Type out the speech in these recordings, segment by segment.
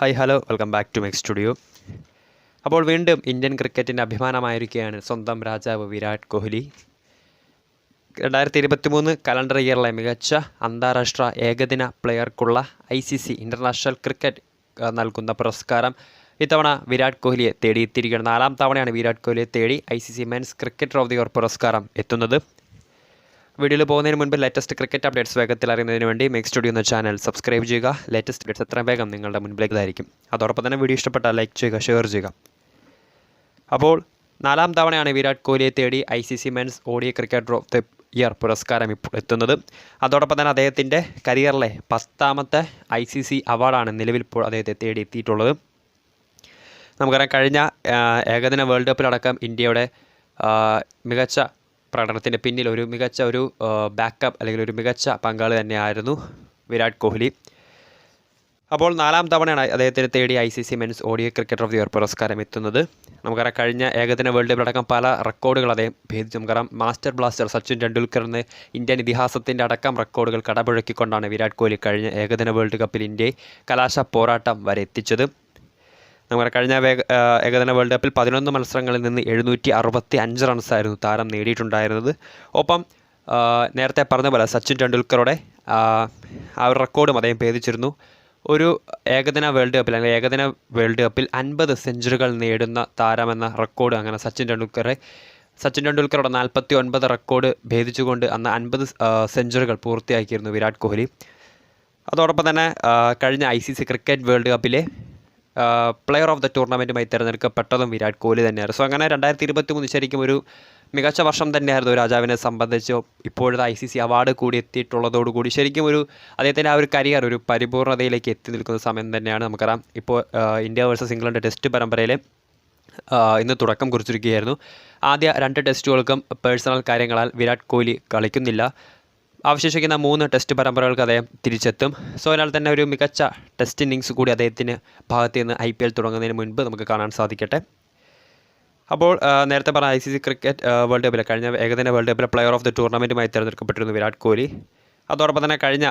Hi hello welcome back to mech studio. അപ്പോൾ വീണ്ടും Indian ക്രിക്കറ്റിൻ്റെ അഭിമാനമായിരിക്കുകയാണ് സ്വന്തം രാജാവ് വിരാട് കോഹ്ലി. 2023 കലണ്ടർ ഇയറിലെ മികച്ച അന്താരാഷ്ട്ര ഏകദിന പ്ലെയർക്കുള്ള ICC ഇൻ്റർനാഷണൽ ക്രിക്കറ്റ് നൽകുന്ന പുരസ്കാരം ഇത്തവണ വിരാട് കോഹ്ലിയെ തേടിയെത്തിയിരിക്കുകയാണ്. 4ാം തവണയാണ് വിരാട് കോഹ്ലിയെ തേടി ICC men's cricketer of the year പുരസ്കാരം എത്തുന്നത്. വീഡിയോയിൽ പോകുന്നതിന് മുൻപ് ലേറ്റസ്റ്റ് ക്രിക്കറ്റ് അപ്ഡേറ്റ്സ് വേഗത്തിൽ അറിയുന്നതിന് വേണ്ടി മെക് സ്റ്റുഡിയോ എന്ന ചാനൽ സബ്സ്ക്രൈബ് ചെയ്യുക. ലേറ്റസ്റ്റ് അപ്ഡേറ്റ്സ് എത്രയും വേഗം നിങ്ങളുടെ മുൻപിലേക്കായിരിക്കും. അതോടൊപ്പം തന്നെ വീഡിയോ ഇഷ്ടപ്പെട്ടാൽ ലൈക്ക് ചെയ്യുക, ഷെയർ ചെയ്യുക. അപ്പോൾ 4ാം തവണയാണ് വിരാട് കോഹ്ലിയെ തേടി ICC men's ODI cricketer of the year പുരസ്കാരം ഇപ്പോൾ എത്തുന്നത്. അതോടൊപ്പം തന്നെ അദ്ദേഹത്തിൻ്റെ കരിയറിലെ 10ാമത്തെ ICC അവാർഡാണ് നിലവിൽ ഇപ്പോൾ അദ്ദേഹത്തെ തേടി എത്തിയിട്ടുള്ളത്. നമുക്കറിയാം, കഴിഞ്ഞ ഏകദിന വേൾഡ് കപ്പിലടക്കം ഇന്ത്യയുടെ മികച്ച പ്രകടനത്തിൻ്റെ പിന്നിൽ ഒരു മികച്ച ബാക്കപ്പ് അല്ലെങ്കിൽ ഒരു മികച്ച പങ്കാളി തന്നെയായിരുന്നു വിരാട് കോഹ്ലി. അപ്പോൾ 4ാം തവണയാണ് അദ്ദേഹത്തിന് തേടി ICC men's ODI cricketer of the year പുരസ്കാരം എത്തുന്നത്. നമുക്കറിയാം, കഴിഞ്ഞ ഏകദിന വേൾഡ് കപ്പിലടക്കം പല റെക്കോർഡുകൾ അദ്ദേഹം ഭേദിച്ചു. നമുക്കറിയാം, മാസ്റ്റർ ബ്ലാസ്റ്റർ സച്ചിൻ ടെണ്ടുൽക്കർ എന്ന ഇന്ത്യൻ ഇതിഹാസത്തിൻ്റെ അടക്കം റെക്കോർഡുകൾ കടപുഴക്കിക്കൊണ്ടാണ് വിരാട് കോഹ്ലി കഴിഞ്ഞ ഏകദിന വേൾഡ് കപ്പിൽ ഇന്ത്യയെ കലാശ പോരാട്ടം വരെ എത്തിച്ചത്. നമ്മുടെ കഴിഞ്ഞ ഏകദിന വേൾഡ് കപ്പിൽ 11 മത്സരങ്ങളിൽ നിന്ന് 765 റൺസായിരുന്നു താരം നേടിയിട്ടുണ്ടായിരുന്നത്. ഒപ്പം നേരത്തെ പറഞ്ഞ പോലെ സച്ചിൻ ടെണ്ടുൽക്കറുടെ ആ ഒരു റെക്കോർഡും അദ്ദേഹം ഭേദിച്ചിരുന്നു. ഒരു ഏകദിന വേൾഡ് കപ്പിൽ അല്ലെങ്കിൽ ഏകദിന വേൾഡ് കപ്പിൽ 50 സെഞ്ചുറികൾ നേടുന്ന താരമെന്ന റെക്കോർഡ് അങ്ങനെ സച്ചിൻ ടെണ്ടുൽക്കറുടെ 49 റെക്കോർഡ് ഭേദിച്ചുകൊണ്ട് അന്ന് 50 സെഞ്ചുറികൾ പൂർത്തിയാക്കിയിരുന്നു വിരാട് കോഹ്ലി. അതോടൊപ്പം തന്നെ കഴിഞ്ഞ ICC ക്രിക്കറ്റ് വേൾഡ് കപ്പിലെ പ്ലെയർ ഓഫ് ദ ടൂർണമെൻറ്റുമായി തിരഞ്ഞെടുക്കപ്പെട്ടതും വിരാട് കോഹ്ലി തന്നെയായിരുന്നു. സോ അങ്ങനെ 2023 ശരിക്കും ഒരു മികച്ച വർഷം തന്നെയായിരുന്നു രാജാവിനെ സംബന്ധിച്ച്. ഇപ്പോഴത്തെ ICC അവാർഡ് കൂടി എത്തിയിട്ടുള്ളതോടുകൂടി ശരിക്കും അദ്ദേഹത്തിൻ്റെ ആ ഒരു കരിയർ ഒരു പരിപൂർണതയിലേക്ക് എത്തി നിൽക്കുന്ന സമയം തന്നെയാണ്. നമുക്കറിയാം, ഇപ്പോൾ ഇന്ത്യ വേഴ്സസ് ഇംഗ്ലണ്ട് ടെസ്റ്റ് പരമ്പരയിൽ ഇന്ന് തുടക്കം കുറിച്ചിരിക്കുകയായിരുന്നു. ആദ്യ 2 ടെസ്റ്റുകൾക്കും പേഴ്സണൽ കാര്യങ്ങളാൽ വിരാട് കോഹ്ലി കളിക്കുന്നില്ല. അവശേഷിക്കുന്ന 3 ടെസ്റ്റ് പരമ്പരകൾക്ക് അദ്ദേഹം തിരിച്ചെത്തും. സോ അതിനാൽ തന്നെ ഒരു മികച്ച ടെസ്റ്റ് ഇന്നിങ്സ് കൂടി അദ്ദേഹത്തിന് ഭാഗത്ത് നിന്ന് IPL തുടങ്ങുന്നതിന് മുൻപ് നമുക്ക് കാണാൻ സാധിക്കട്ടെ. അപ്പോൾ നേരത്തെ പറഞ്ഞ ICC ക്രിക്കറ്റ് വേൾഡ് കപ്പിലെ കഴിഞ്ഞ ഏകദിന വേൾഡ് കപ്പിലെ പ്ലെയർ ഓഫ് ദി ടൂർണമെൻറ്റുമായി തിരഞ്ഞെടുക്കപ്പെട്ടിരുന്നു വിരാട് കോഹ്ലി. അതോടൊപ്പം തന്നെ കഴിഞ്ഞ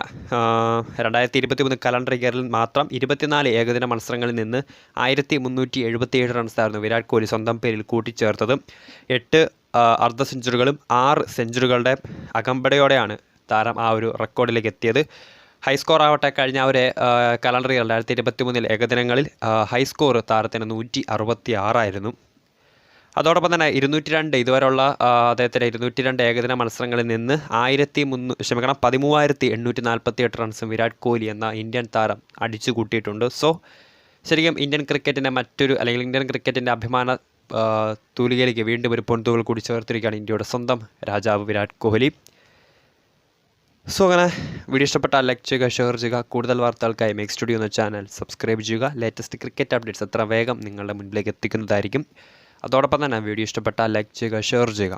2023 കലണ്ടർ ഇയറിൽ മാത്രം 24 ഏകദിന മത്സരങ്ങളിൽ നിന്ന് 1377 റൺസായിരുന്നു വിരാട് കോഹ്ലി സ്വന്തം പേരിൽ കൂട്ടിച്ചേർത്തത്. 8 അർദ്ധ സെഞ്ചുറികളും 6 സെഞ്ചുറികളുടെ അകമ്പടിയോടെയാണ് താരം ആ ഒരു റെക്കോർഡിലേക്ക് എത്തിയത്. ഹൈസ്കോർ ആവട്ടെ, കഴിഞ്ഞ ഒരു കലണ്ടർ ഇയർ 2023 ഏകദിനങ്ങളിൽ ഹൈസ്കോർ താരത്തിന് 166 ആയിരുന്നു. അതോടൊപ്പം തന്നെ 202 ഇതുവരെയുള്ള അദ്ദേഹത്തിൻ്റെ 202 ഏകദിന മത്സരങ്ങളിൽ നിന്ന് 1348 റൺസും വിരാട് കോഹ്ലി എന്ന ഇന്ത്യൻ താരം അടിച്ചു കൂട്ടിയിട്ടുണ്ട്. സോ ശരിക്കും ഇന്ത്യൻ ക്രിക്കറ്റിൻ്റെ അല്ലെങ്കിൽ ഇന്ത്യൻ ക്രിക്കറ്റിൻ്റെ അഭിമാന തൂലികയിലേക്ക് വീണ്ടും ഒരു പൊൻതൂവൽ കൂടി ചേർത്തിരിക്കുകയാണ് ഇന്ത്യയുടെ സ്വന്തം രാജാവ് വിരാട് കോഹ്ലി. സോ അങ്ങനെ വീഡിയോ ഇഷ്ടപ്പെട്ടാൽ ലൈക്ക് ചെയ്യുക, ഷെയർ ചെയ്യുക. കൂടുതൽ വാർത്തകൾക്കായി മെക് സ്റ്റുഡിയോ എന്ന ചാനൽ സബ്സ്ക്രൈബ് ചെയ്യുക. ലേറ്റസ്റ്റ് ക്രിക്കറ്റ് അപ്ഡേറ്റ്സ് എത്ര വേഗം നിങ്ങളുടെ മുൻപിലേക്ക് എത്തിക്കുന്നതായിരിക്കും. അതോടൊപ്പം തന്നെ വീഡിയോ ഇഷ്ടപ്പെട്ടാൽ ലൈക്ക് ചെയ്യുക, ഷെയർ ചെയ്യുക.